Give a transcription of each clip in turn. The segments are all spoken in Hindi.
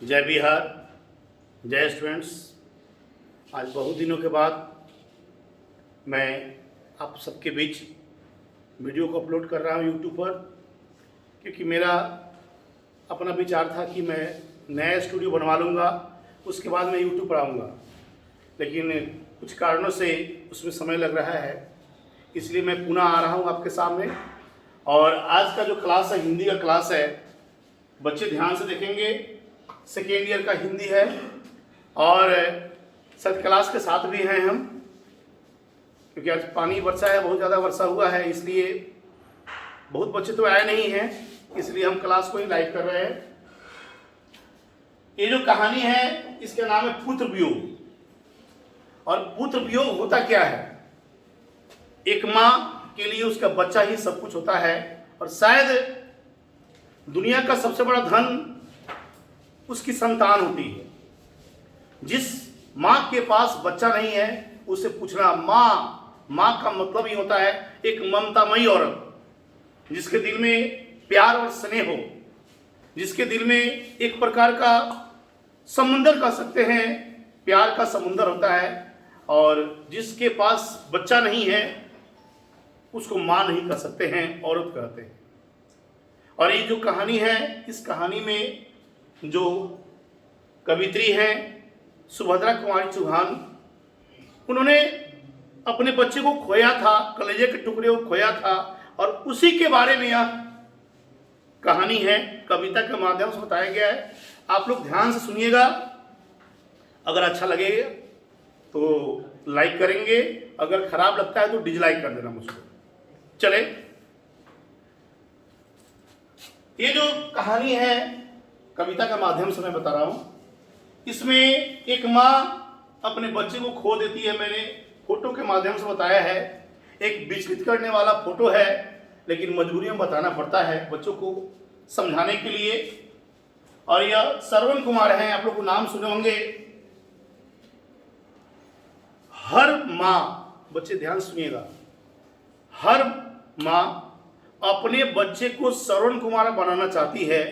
जय बिहार, जय स्टूडेंट्स। आज बहुत दिनों के बाद मैं आप सबके बीच वीडियो को अपलोड कर रहा हूँ यूट्यूब पर, क्योंकि मेरा अपना विचार था कि मैं नया स्टूडियो बनवा लूँगा, उसके बाद मैं यूट्यूब पर आऊँगा। लेकिन कुछ कारणों से उसमें समय लग रहा है, इसलिए मैं पुनः आ रहा हूँ आपके सामने। और आज का जो क्लास है, हिंदी का क्लास है, बच्चे ध्यान से देखेंगे। सेकेंड ईयर का हिंदी है और सब क्लास के साथ भी हैं हम, क्योंकि आज पानी वर्षा है, बहुत ज़्यादा वर्षा हुआ है, इसलिए बहुत बच्चे तो आए नहीं हैं, इसलिए हम क्लास को ही लाइव कर रहे हैं। ये जो कहानी है इसका नाम है पुत्र वियोग। और पुत्र वियोग होता क्या है? एक माँ के लिए उसका बच्चा ही सब कुछ होता है, और शायद दुनिया का सबसे बड़ा धन उसकी संतान होती है। जिस माँ के पास बच्चा नहीं है उसे पूछना माँ का मतलब ही होता है एक ममतामयी औरत, जिसके दिल में प्यार और स्नेह हो, जिसके दिल में एक प्रकार का समुंदर कह सकते हैं, प्यार का समुंदर होता है। और जिसके पास बच्चा नहीं है उसको माँ नहीं कह सकते हैं, औरत कहते हैं। और ये जो कहानी है, इस कहानी में जो कवित्री हैं सुभद्रा कुमारी चौहान, उन्होंने अपने बच्चे को खोया था, कलेजे के टुकड़े को खोया था, और उसी के बारे में यह कहानी है, कविता के माध्यम से बताया गया है। आप लोग ध्यान से सुनिएगा। अगर अच्छा लगेगा तो लाइक करेंगे, अगर खराब लगता है तो डिसलाइक कर देना मुझको। चले, ये जो कहानी है कविता के माध्यम से मैं बता रहा हूं, इसमें एक माँ अपने बच्चे को खो देती है। मैंने फोटो के माध्यम से बताया है, एक विचलित करने वाला फोटो है, लेकिन मजबूरी में बताना पड़ता है बच्चों को समझाने के लिए। और यह श्रवण कुमार हैं, आप लोग को नाम सुने होंगे। हर माँ, बच्चे ध्यान सुनिएगा, हर माँ अपने बच्चे को श्रवण कुमार बनाना चाहती है,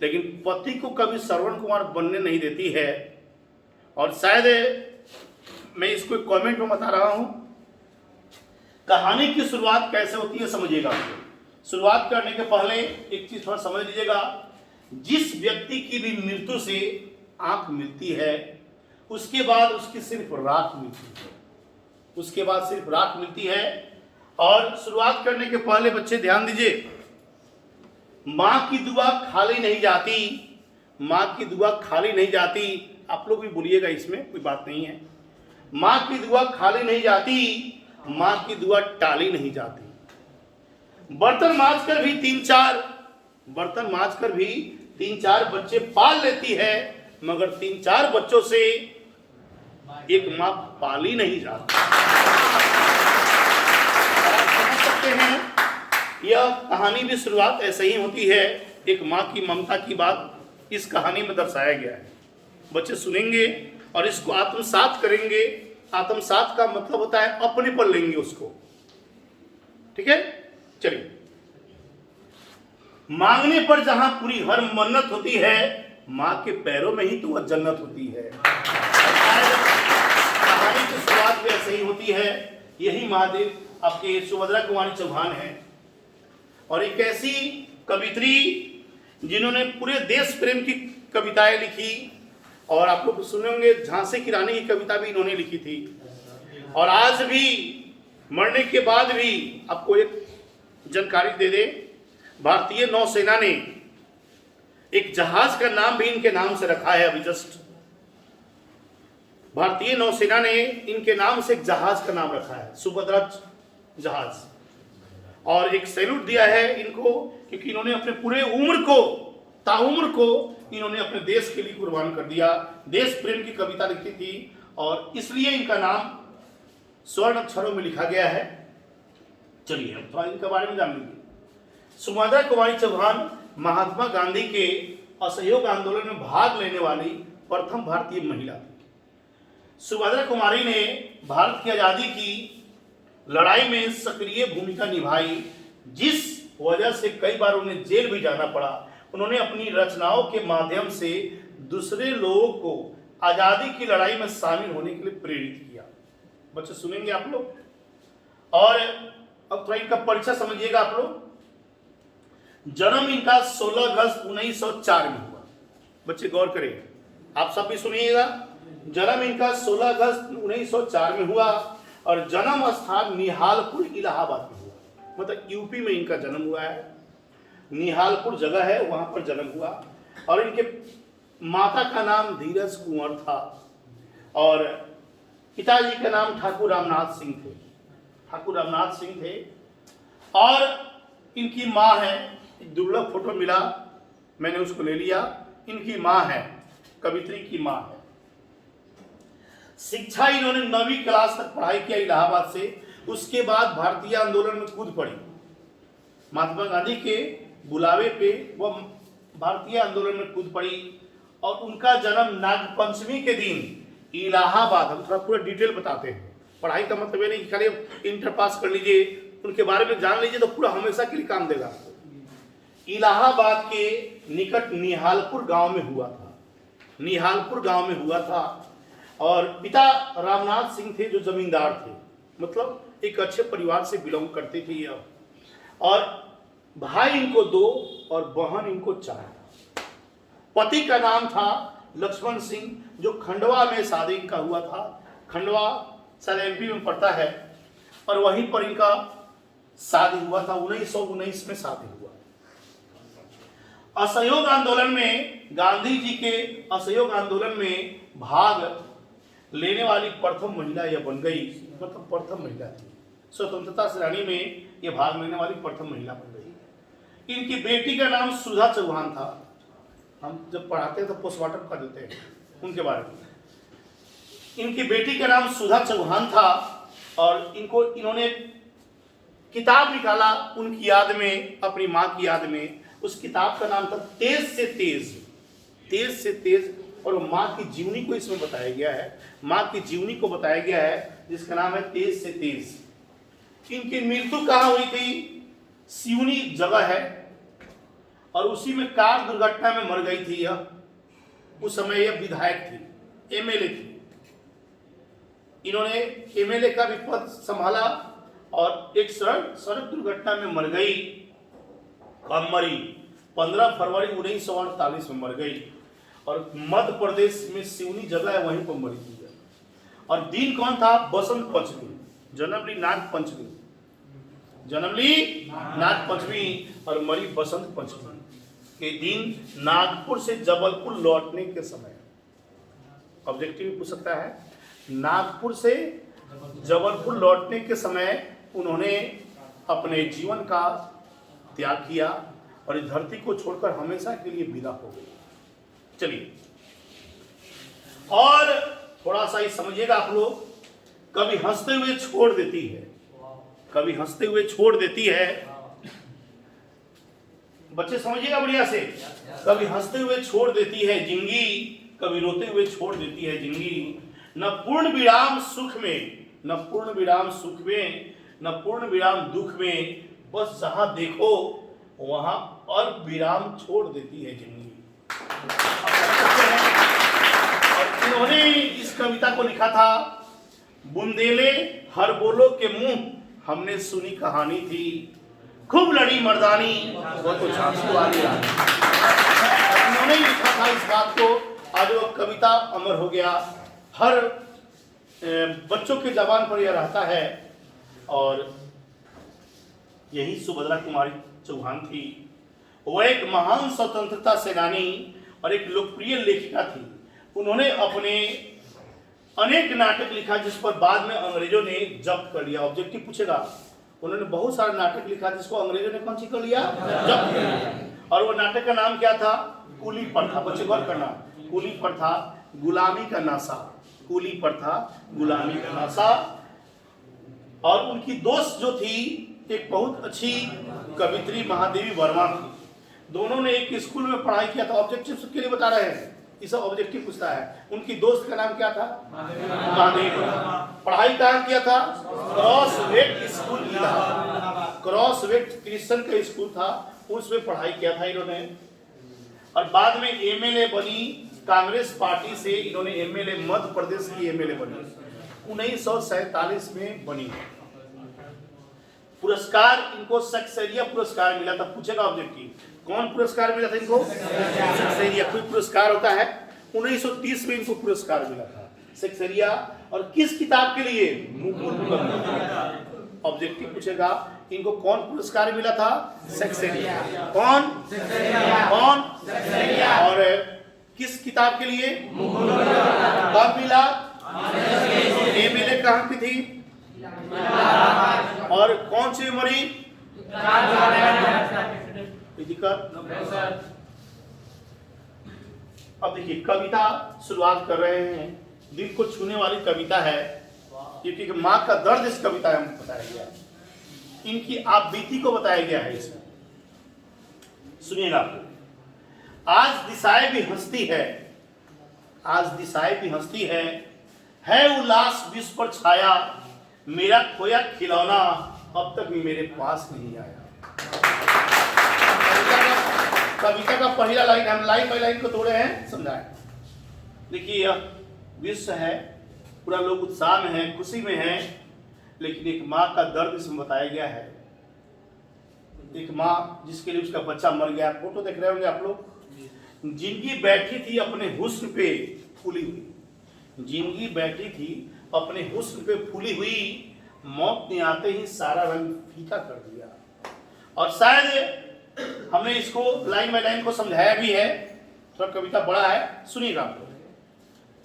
लेकिन पति को कभी श्रवण कुमार बनने नहीं देती है। और शायद मैं इसको कमेंट में बता रहा हूं। कहानी की शुरुआत कैसे होती है समझिएगा। शुरुआत करने के पहले एक चीज थोड़ा समझ लीजिएगा। जिस व्यक्ति की भी मृत्यु से आंख मिलती है, उसके बाद उसकी सिर्फ राख मिलती है, उसके बाद सिर्फ राख मिलती है। और शुरुआत करने के पहले बच्चे ध्यान दीजिए, माँ की दुआ खाली नहीं जाती, माँ की दुआ खाली नहीं जाती। आप लोग भी बोलिएगा, इसमें कोई बात नहीं है। माँ की दुआ खाली नहीं जाती, माँ की दुआ टाली नहीं जाती। बर्तन मांजकर भी तीन चार बच्चे पाल लेती है, मगर 3-4 बच्चों से एक माँ पाली नहीं जाती। समझ सकते हैं, यह कहानी भी शुरुआत ऐसे ही होती है। एक माँ की ममता की बात इस कहानी में दर्शाया गया है। बच्चे सुनेंगे और इसको आत्मसात करेंगे। आत्मसात का मतलब होता है अपने पर लेंगे उसको, ठीक है। चलिए, मांगने पर जहां पूरी हर मन्नत होती है, माँ के पैरों में ही तो वह जन्नत होती है। कहानी की शुरुआत भी ऐसे ही होती है। यही महादेव आपके सुभद्रा कुमारी चौहान है, और एक ऐसी कवित्री जिन्होंने पूरे देश प्रेम की कविताएं लिखी। और आप लोग सुने होंगे, झांसी की रानी की कविता भी इन्होंने लिखी थी। और आज भी, मरने के बाद भी आपको एक जानकारी दे दे, भारतीय नौसेना ने एक जहाज का नाम भी इनके नाम से रखा है। अभी जस्ट भारतीय नौसेना ने इनके नाम से एक जहाज का नाम रखा है, सुभद्रा जहाज। और एक सैल्यूट दिया है इनको, क्योंकि इन्होंने अपने पूरे ताउम्र को इन्होंने अपने देश के लिए कुर्बान कर दिया। देश प्रेम की कविता लिखी थी, और इसलिए इनका नाम स्वर्ण अक्षरों में लिखा गया है। चलिए अब थोड़ा इनके बारे में जान लीजिए। सुभद्रा कुमारी चौहान महात्मा गांधी के असहयोग आंदोलन में भाग लेने वाली प्रथम भारतीय महिला थी। सुभद्रा कुमारी ने भारत की आजादी की लड़ाई में सक्रिय भूमिका निभाई, जिस वजह से कई बार उन्हें जेल भी जाना पड़ा। उन्होंने अपनी रचनाओं के माध्यम से दूसरे लोगों को आजादी की लड़ाई में शामिल होने के लिए प्रेरित किया। बच्चे सुनेंगे आप लोग। और अब थोड़ा इनका परिचय समझिएगा आप लोग। जन्म इनका 16 अगस्त 1904 में हुआ। बच्चे गौर करें, आप सब भी सुनिएगा। जन्म इनका 16 अगस्त 1904 में हुआ और जन्म स्थान निहालपुर इलाहाबाद में हुआ। मतलब यूपी में इनका जन्म हुआ है। निहालपुर जगह है, वहां पर जन्म हुआ। और इनके माता का नाम धीरज कुंवर था और पिताजी का नाम ठाकुर रामनाथ सिंह थे। ठाकुर रामनाथ सिंह थे। और इनकी माँ है, दुर्लभ फोटो मिला, मैंने उसको ले लिया। इनकी माँ है, कवित्री की माँ है। शिक्षा इन्होंने 9वीं क्लास तक पढ़ाई किया इलाहाबाद से। उसके बाद भारतीय आंदोलन में कूद पड़ी। महात्मा गांधी के बुलावे पे वह भारतीय आंदोलन में कूद पड़ी और उनका जन्म नागपंचमी के दिन इलाहाबाद। हम थोड़ा पूरा डिटेल बताते हैं। पढ़ाई का मतलब ये नहीं कि खाली इंटर पास कर लीजिए, उनके बारे में जान लीजिए तो पूरा हमेशा के लिए काम देगा। इलाहाबाद के निकट निहालपुर गांव में हुआ था। निहालपुर गांव में हुआ था। और पिता रामनाथ सिंह थे जो जमींदार थे, मतलब एक अच्छे परिवार से बिलोंग करते थे यह। और भाई इनको 2 और बहन इनको 4। पति का नाम था लक्ष्मण सिंह, जो खंडवा में शादी इनका हुआ था। खंडवा शायद एमपी में पड़ता है। और वहीं पर इनका शादी हुआ था। 1919 में शादी हुआ। असहयोग आंदोलन में, गांधी जी के असहयोग आंदोलन में भाग लेने वाली प्रथम महिला यह बन गई। मतलब प्रथम महिला थी। स्वतंत्रता सेनानी में यह भाग लेने वाली प्रथम महिला बन गई। इनकी बेटी का नाम सुधा चौहान था। हम जब पढ़ाते हैं तो पोस्टमार्टम कर देते हैं उनके बारे में। इनकी बेटी का नाम सुधा चौहान था और इन्होंने किताब निकाला उनकी याद में, अपनी माँ की याद में। उस किताब का नाम था तेज से तेज। तेज से तेज। और माँ की जीवनी को इसमें बताया गया है। माँ की जीवनी को बताया गया है जिसका नाम है तेज से तेज। इनकी मृत्यु कहाँ हुई थी? सिवनी जगह है और उसी में कार दुर्घटना में मर गई थी यह। उस समय यह विधायक थी, एमएलए थी। इन्होंने एमएलए का भी पद संभाला और एक सड़क दुर्घटना में मर गई। कब मरी? 15 फरवरी 1948 में मर गई। और मध्य प्रदेश में सिवनी जगह है, वहीं पर मरी थी। और दिन कौन था? बसंत पंचमी। जन्म ली नाग पंचमी, जन्म ली नाग पंचमी और मरी बसंत पंचमी के दिन। नागपुर से जबलपुर लौटने के समय, ऑब्जेक्टिव पूछ सकता है, नागपुर से जबलपुर लौटने के समय उन्होंने अपने जीवन का त्याग किया और इस धरती को छोड़कर हमेशा के लिए विदा हो गए। चलिए, और थोड़ा सा ही समझिएगा आप लोग। कभी हंसते हुए छोड़ देती है, कभी हंसते हुए छोड़ देती है। बच्चे समझिएगा बढ़िया से। कभी हंसते हुए छोड़ देती है जिंदगी, कभी रोते हुए छोड़ देती है जिंदगी। न पूर्ण विराम सुख में, न पूर्ण विराम सुख में, न पूर्ण विराम दुख में, बस जहां देखो वहां और विराम छोड़ देती है जिंदगी। और इन्होंने इस कविता को लिखा था, बुंदेले हर बोलो के मुंह हमने सुनी कहानी थी, खूब लड़ी मर्दानी वो तो झांसी वाली रानी। इन्होंने लिखा था इस बात को। आज वो कविता अमर हो गया, हर बच्चों के जबान पर यह रहता है। और यही सुभद्रा कुमारी चौहान थी। वो एक महान स्वतंत्रता सेनानी और एक लोकप्रिय लेखिका थी। उन्होंने अपने अनेक नाटक लिखा जिस पर बाद में अंग्रेजों ने जब्त कर लिया। ऑब्जेक्टिव पूछेगा। उन्होंने बहुत सारा नाटक लिखा जिसको अंग्रेजों ने कौन सी कर लिया? जब्त कर लिया। और वो नाटक का नाम क्या था? कूली प्रथा। बच्चे गौर करना, कूली प्रथा, गुलामी का नशा। कूली प्रथा, गुलामी का नशा। और उनकी दोस्त जो थी एक बहुत अच्छी कवित्री महादेवी वर्मा थी। दोनों ने एक स्कूल में पढ़ाई किया था। ऑब्जेक्टिव के लिए बता रहे हैं, इस ऑब्जेक्टिव पूछता है। उनकी दोस्त का नाम क्या था? महादेवी वर्मा। पढ़ाई कहाँ किया था? Crosthwaite school Allahabad. Crosthwaite Christian का स्कूल था, उसमें पढ़ाई किया था इन्होंने। और बाद में एमएलए बनी, कांग्रेस पार्टी से इन्होंने एमएलए, मध्य प्रदेश की एमएलए बनी, 1947 में बनी। पुरस्कार इनको सक्सेरिया पुरस्कार मिला था। पूछेगा ऑब्जेक्टिव, कौन पुरस्कार मिला था इनको? सक्सेरिया। कोई पुरस्कार होता है, 1930 में इनको पुरस्कार मिला था सक्सेरिया। और किस किताब के लिए? ऑब्जेक्टिव पूछेगा इनको कौन पुरस्कार मिला था? सक्सेरिया। कौन? कौन? और किस किताब के लिए? कब मिला? एमएलए कहाँ की थी और कौन सी उम्री? अब देखिए कविता शुरुआत कर रहे हैं, दिल को छूने वाली कविता है, क्योंकि माँ का दर्द इस कविता में बताया गया है, इनकी आप बीती को बताया गया है इसमें। सुनिएगा, आज दिशाएं भी हंसती है, आज दिशाएं भी हंसती है उल्लास विश्व पर छाया, मेरा खोया खिलौना अब तक मेरे पास नहीं आया। कविता का पहला लाइन, हम लाइन बाई लाइन को तोड़े हैं, समझाएं। देखिए यह विश्व है, पूरा लोग उत्साह में है, खुशी में है, लेकिन एक माँ का दर्द इसमें बताया गया है। एक माँ जिसके लिए उसका बच्चा मर गया, फोटो देख रहे होंगे आप लोग, जिंदगी बैठी थी अपने हुस्न पे फूली हुई, जिंदगी बैठी थी अपने हुस्न पे फूली हुई, मौत ने आते ही सारा रंग फीका कर दिया। और शायद हमने इसको लाइन बाय लाइन को समझाया भी है, थोड़ा कविता बड़ा है, सुनिएगा आप लोग।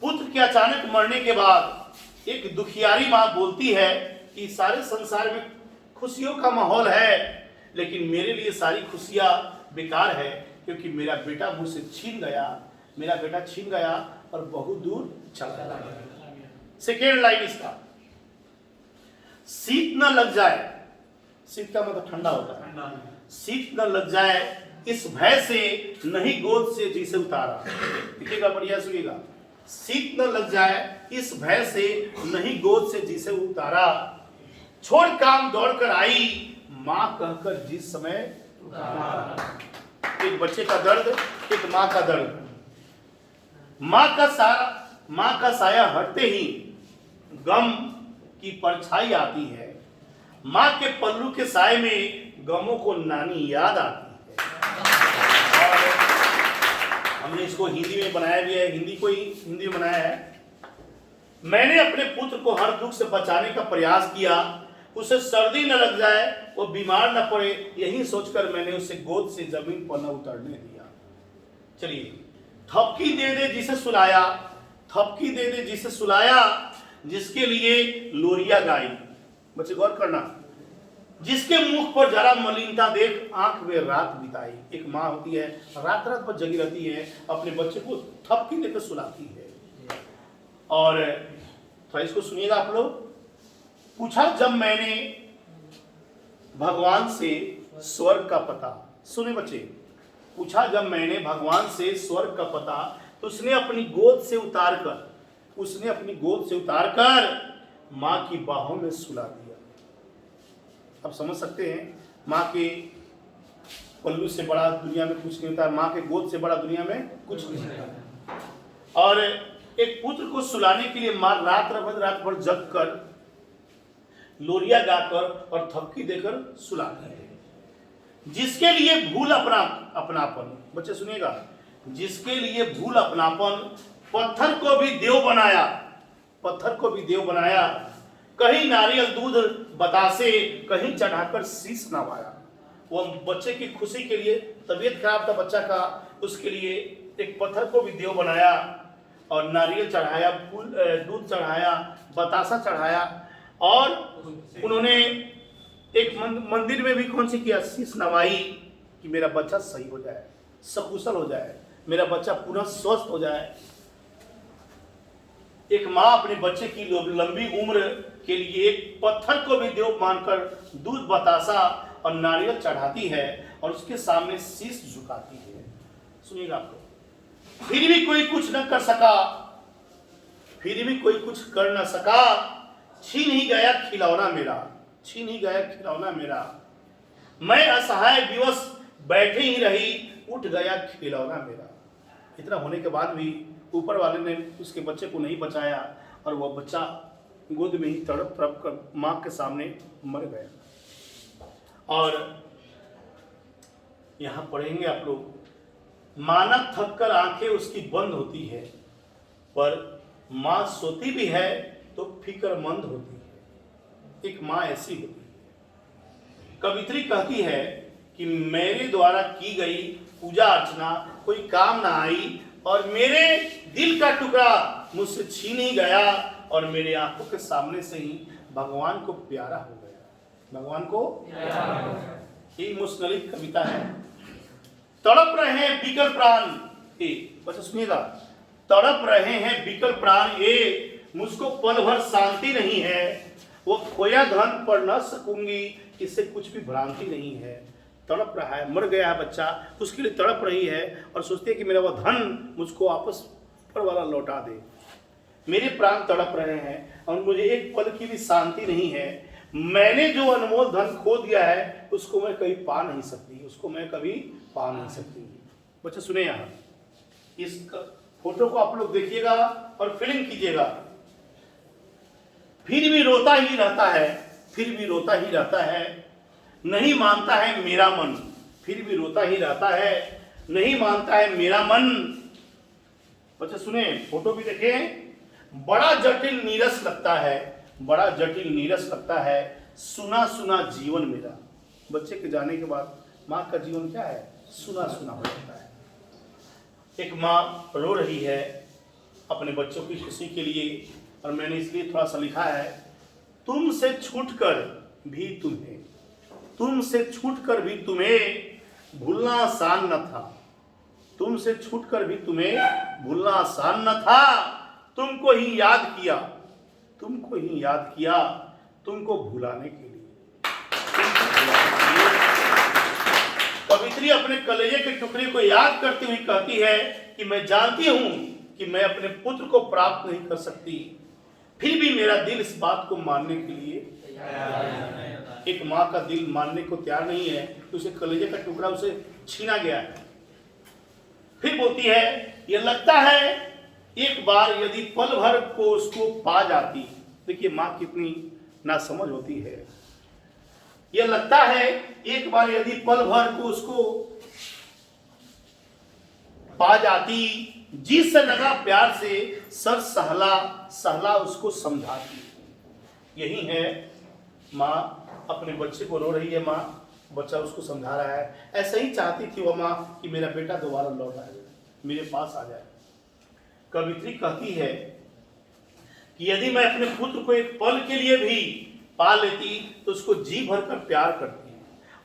पुत्र के अचानक मरने के बाद एक दुखियारी माँ बोलती है कि सारे संसार में खुशियों का माहौल है, लेकिन मेरे लिए सारी खुशियां बेकार है, क्योंकि मेरा बेटा मुझसे छीन गया, मेरा बेटा छीन गया और बहुत दूर चला गया। सेकेंड लाइन इसका, शीत न लग जाए, शीत का मतलब ठंडा होता है, शीत न लग जाए इस भय से नहीं गोद से जिसे उतारा। देखिएगा, बढ़िया सुनिएगा, शीत न लग जाए इस भय से नहीं गोद से जिसे उतारा, छोड़ काम दौड़ कर आई माँ कहकर जिस समय उतारा। एक बच्चे का दर्द, एक माँ का दर्द। माँ का साया हटते ही गम की परछाई आती है, माँ के पल्लू के साए में गमों को नानी याद आती है। और हमने इसको हिंदी में बनाया भी है, हिंदी में बनाया है। मैंने अपने पुत्र को हर दुख से बचाने का प्रयास किया, उसे सर्दी न लग जाए, वो बीमार न पड़े, यही सोचकर मैंने उसे गोद से जमीन पर न उतरने दिया। चलिए, थपकी दे दे जिसे सुलाया, थपकी दे दे जिसे सुलाया, जिसके लिए लोरिया गाई। बच्चे गौर करना, जिसके मुख पर जरा मलिनता देख आंख में रात बिताई। एक माँ होती है, रात रात पर जगी रहती है, अपने बच्चे को थपकी देकर सुलाती है। और थोड़ा इसको सुनिएगा आप लोग। पूछा जब मैंने भगवान से स्वर्ग का पता, सुने बच्चे, पूछा जब मैंने भगवान से स्वर्ग का पता, तो उसने अपनी गोद से उतारकर माँ की बाहों में सुला दिया। अब समझ सकते हैं, माँ के पल्लू से बड़ा दुनिया में कुछ नहीं होता, माँ के गोद से बड़ा दुनिया में कुछ नहीं होता। और एक पुत्र को सुलाने के लिए माँ रात भर जग कर, लोरिया गाकर और थपकी देकर सुलाती है। जिसके लिए भूल अपनापन, बच्चे सुनिएगा, जिसके लिए भूल अपनापन पत्थर को भी देव बनाया, कहीं नारियल दूध बतासे, कहीं चढ़ाकर शीश नवाया। वो बच्चे की खुशी के लिए, तबीयत खराब था बच्चा का, उसके लिए एक पत्थर को भी देव बनाया और नारियल चढ़ाया, फूल दूध चढ़ाया, बतासा चढ़ाया, और उन्होंने एक मंदिर में भी कौन सी किया, शीश नवाई, कि मेरा बच्चा सही हो जाए, सकुशल हो जाए, मेरा बच्चा पुनः स्वस्थ हो जाए। एक माँ अपने बच्चे की लंबी उम्र के लिए एक पत्थर को भी देव मानकर दूध, बतासा और नारियल चढ़ाती है और उसके सामने शीश झुकाती है। सुनिएगा आपको, फिर भी कोई कुछ न कर सका, फिर भी कोई कुछ कर न सका, छीन ही गया खिलौना मेरा, मैं असहाय विवश बैठे ही रही, उठ गया खिलौना मेरा। इतना होने के बाद भी ऊपर वाले ने उसके बच्चे को नहीं बचाया और वह बच्चा गोद में ही तड़प तड़प कर माँ के सामने मर गया। और यहाँ पढ़ेंगे आप लोग, माना थक कर आंखें उसकी बंद होती है, पर माँ सोती भी है तो फिक्रमंद होती है। एक माँ ऐसी होती है। कवित्री कहती है कि मेरे द्वारा की गई पूजा अर्चना कोई काम ना आई और मेरे दिल का टुकड़ा मुझसे छीन ही गया और मेरे आंखों के सामने से ही भगवान को प्यारा हो गया। भगवान को ये इमोशनली कविता है। तड़प रहे हैं बिकल प्राण, बच्चा सुनिएगा, तड़प रहे हैं बिकल प्राण मुझको पल भर शांति नहीं है, वो खोया धन पर न सकूंगी, इससे कुछ भी भ्रांति नहीं है। तड़प रहा है, मर गया है बच्चा, उसके लिए तड़प रही है और सोचती है कि मेरा वह धन मुझको वापस ऊपर वाला लौटा दे। मेरे प्राण तड़प रहे हैं और मुझे एक पल की भी शांति नहीं है। मैंने जो अनमोल धन खो दिया है उसको मैं कभी पा नहीं सकती, उसको मैं कभी पा नहीं सकती। बच्चा सुने, यहाँ इस फोटो को आप लोग देखिएगा और फीलिंग कीजिएगा। फिर भी रोता ही रहता है, फिर भी रोता ही रहता है, नहीं मानता है मेरा मन, फिर भी रोता ही रहता है, नहीं मानता है मेरा मन। बच्चे सुने, फोटो भी देखें। बड़ा जटिल नीरस लगता है, बड़ा जटिल नीरस लगता है, सुना सुना जीवन मेरा। बच्चे के जाने के बाद माँ का जीवन क्या है? सुना सुना हो जाता है। एक माँ रो रही है अपने बच्चों की खुशी के लिए, और मैंने इसलिए थोड़ा सा लिखा है, तुमसे छूटकर भी तुम्हें, तुमसे छूटकर भी तुम्हें भूलना आसान न था, तुमसे छूटकर भी तुम्हें भूलना आसान न था, तुमको ही याद किया, तुमको ही याद किया, तुमको भुलाने के लिए। कवित्री अपने कलेजे के टुकड़े को याद करती हुई कहती है कि मैं जानती हूं कि मैं अपने पुत्र को प्राप्त नहीं कर सकती, फिर भी मेरा दिल इस बात को मानने के लिए, एक माँ का दिल मानने को तैयार नहीं है कि उसे कलेजे का टुकड़ा उसे छीना गया है। फिर बोलती है, यह लगता है एक बार यदि पल भर को उसको पा जाती। देखिए माँ कितनी नासमझ होती है। यह लगता है एक बार यदि पल भर को उसको पा जाती, जिस से लगा प्यार से सर सहला सहला उसको समझाती। यही है माँ अपने बच्चे को रो रही है, माँ बच्चा उसको समझा रहा है। ऐसा ही चाहती थी वह माँ कि मेरा बेटा दोबारा लौट आए, मेरे पास आ जाए। कवित्री कहती है कि यदि मैं अपने पुत्र को एक पल के लिए भी पा लेती तो उसको जी भर कर प्यार करती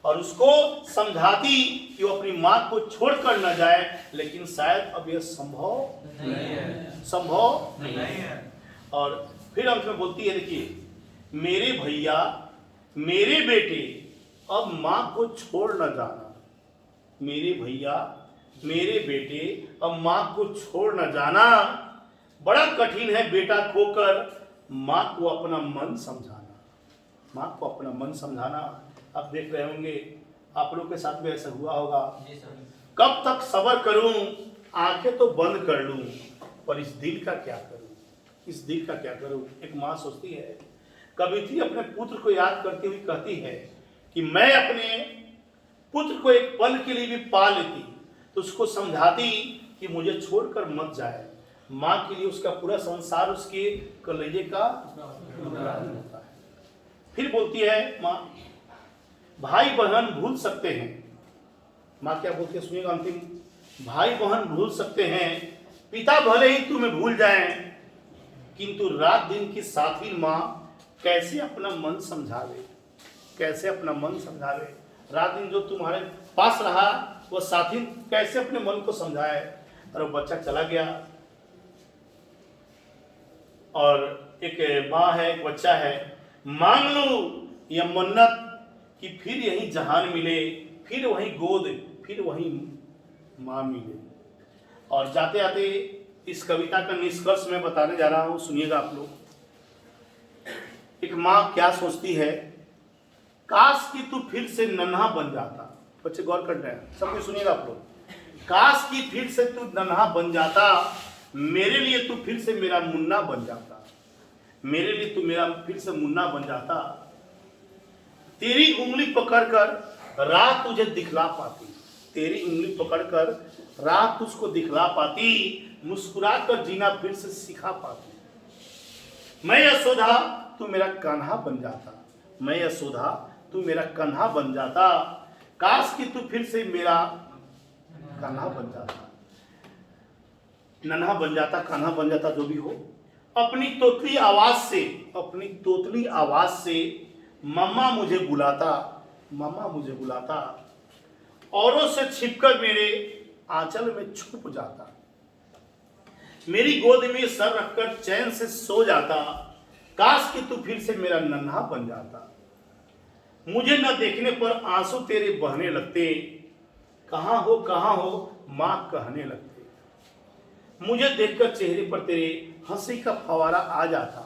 और उसको समझाती कि वो अपनी माँ को छोड़कर न जाए, लेकिन शायद अब यह संभव नहीं है, संभव नहीं है। और फिर अंत में बोलती है, देखिए, मेरे भैया मेरे बेटे अब माँ को छोड़ न जाना, मेरे भैया मेरे बेटे अब माँ को छोड़ न जाना, बड़ा कठिन है बेटा खोकर माँ को अपना मन समझाना, माँ को अपना मन समझाना। आप देख रहे होंगे, आप लोग के साथ भी ऐसा हुआ होगा। कब तक सब्र करूं, आंखें तो बंद कर लूं, पर इस दिल का क्या करूं, इस दिल का क्या करूं। एक माँ सोचती है। कवित्री अपने पुत्र को याद करती हुई कहती है कि मैं अपने पुत्र को एक पल के लिए भी पा लेती तो उसको समझाती कि मुझे छोड़कर मत जाए। माँ के लिए उसका पूरा संसार उसके कलेजे का टुकड़ा होता है। फिर बोलती है माँ, भाई बहन भूल सकते हैं। माँ क्या बोलती है सुनिएगा अंतिम, भाई बहन भूल सकते हैं, पिता भले ही तुम्हें भूल जाएं, किंतु रात दिन की साथी माँ कैसे अपना मन समझावे, कैसे अपना मन समझावे। रात दिन जो तुम्हारे पास रहा वो साथी कैसे अपने मन को समझाए। और वो बच्चा चला गया और एक माँ है, एक बच्चा है, मांग लो यह मन्नत कि फिर यही जहान मिले, फिर वही गोद, फिर वही माँ मिले। और जाते आते इस कविता का निष्कर्ष मैं बताने जा रहा हूं, सुनिएगा आप लोग। एक माँ क्या सोचती है, काश कि तू फिर से नन्हा बन जाता। बच्चे गौर कर रहे हैं, सब कुछ सुनिएगा आप लोग। काश कि फिर से तू नन्हा बन जाता, मेरे लिए तू फिर से मेरा मुन्ना बन जाता, मेरे लिए तू मेरा फिर से मुन्ना बन जाता। तेरी उंगली पकड़कर रात तुझे दिखला पाती, तेरी उंगली पकड़कर रात तुझको दिखला पाती, मुस्कुरा कर जीना फिर से सिखा पाती। मैं यशोदा तू मेरा कान्हा बन जाता, मैं यशोदा तू मेरा कान्हा बन जाता। काश कि तू फिर से मेरा कान्हा बन जाता, नन्हा बन जाता, कान्हा बन जाता, जो भी हो। अपनी तोतली आवाज से, अपनी तोतली आवाज से मम्मा मुझे बुलाता, मम्मा मुझे बुलाता। औरों से छिपकर मेरे आंचल में छुप जाता, मेरी गोद में सर रखकर चैन से सो जाता। काश कि तू फिर से मेरा नन्हा बन जाता। मुझे न देखने पर आंसू तेरे बहने लगते, कहाँ हो माँ कहने लगते। मुझे देखकर चेहरे पर तेरे हंसी का फवारा आ जाता।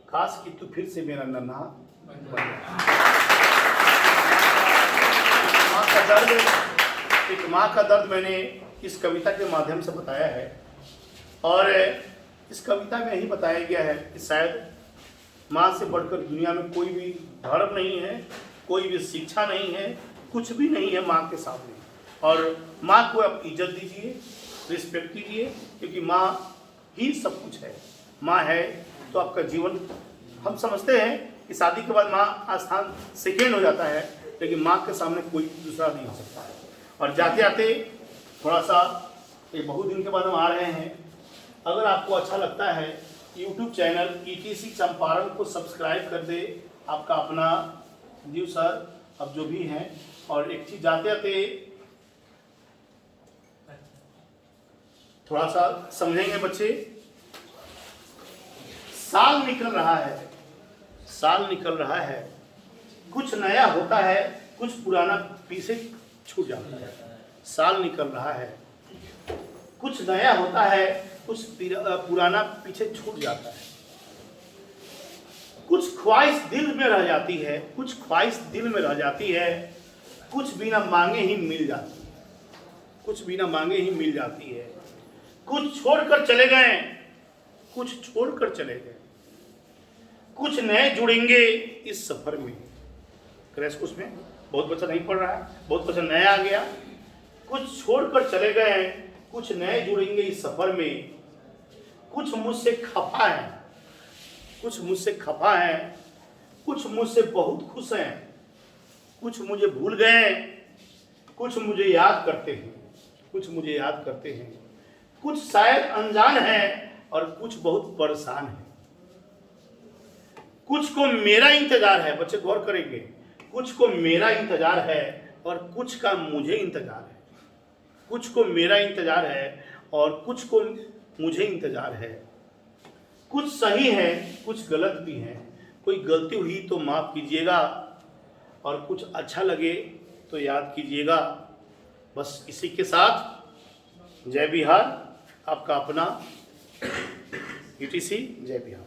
काश कि तू फिर से मेरा नन्हा बन जाता। माँ का दर्द, एक माँ का दर्द मैंने इस कविता के माध्यम से बताया है। और इस कविता में यही बताया गया है कि शायद माँ से बढ़कर दुनिया में कोई भी धर्म नहीं है, कोई भी शिक्षा नहीं है, कुछ भी नहीं है माँ के सामने। और माँ को आप इज्जत दीजिए, रिस्पेक्ट कीजिए, क्योंकि माँ ही सब कुछ है। माँ है तो आपका जीवन, हम समझते हैं कि शादी के बाद माँ स्थान सेकेंड हो जाता है, लेकिन माँ के सामने कोई दूसरा नहीं हो सकता है। और जाते आते थोड़ा सा, एक बहुत दिन के बाद हम आ रहे हैं, अगर आपको अच्छा लगता है YouTube चैनल ETC चंपारण को सब्सक्राइब कर दे। आपका अपना जीव सर, अब जो भी हैं। और एक चीज़ जाते आते थोड़ा सा समझेंगे बच्चे। साल निकल रहा है, साल निकल रहा है, कुछ नया होता है, कुछ पुराना पीछे छूट जाता है। साल निकल रहा है, कुछ नया होता है, कुछ पुराना पीछे छूट जाता है। कुछ ख्वाहिश दिल में रह जाती है, कुछ ख्वाहिश दिल में रह जाती है, कुछ बिना मांगे ही मिल जाती है, कुछ बिना मांगे ही मिल जाती है। कुछ छोड़कर चले गए, कुछ छोड़कर चले गए, कुछ नए जुड़ेंगे इस सफर में। क्रैश कोर्स में बहुत बच्चा नहीं पढ़ रहा है, बहुत बच्चा नया आ गया। कुछ छोड़कर चले गए, कुछ नए जुड़ेंगे इस सफर में। कुछ मुझसे खफा है, कुछ मुझसे खफा है, कुछ मुझसे बहुत खुश हैं, कुछ मुझे भूल गए, कुछ मुझे याद करते हैं, कुछ मुझे याद करते हैं। कुछ शायद अनजान है और कुछ बहुत परेशान है। कुछ को मेरा इंतजार है, बच्चे गौर करेंगे, कुछ को मेरा इंतजार है और कुछ का मुझे इंतजार है। कुछ को मेरा इंतजार है और कुछ को मुझे इंतजार है। कुछ सही है, कुछ गलत भी है। कोई गलती हुई तो माफ़ कीजिएगा और कुछ अच्छा लगे तो याद कीजिएगा। बस इसी के साथ जय बिहार, आपका अपना ETC। जय बिहार।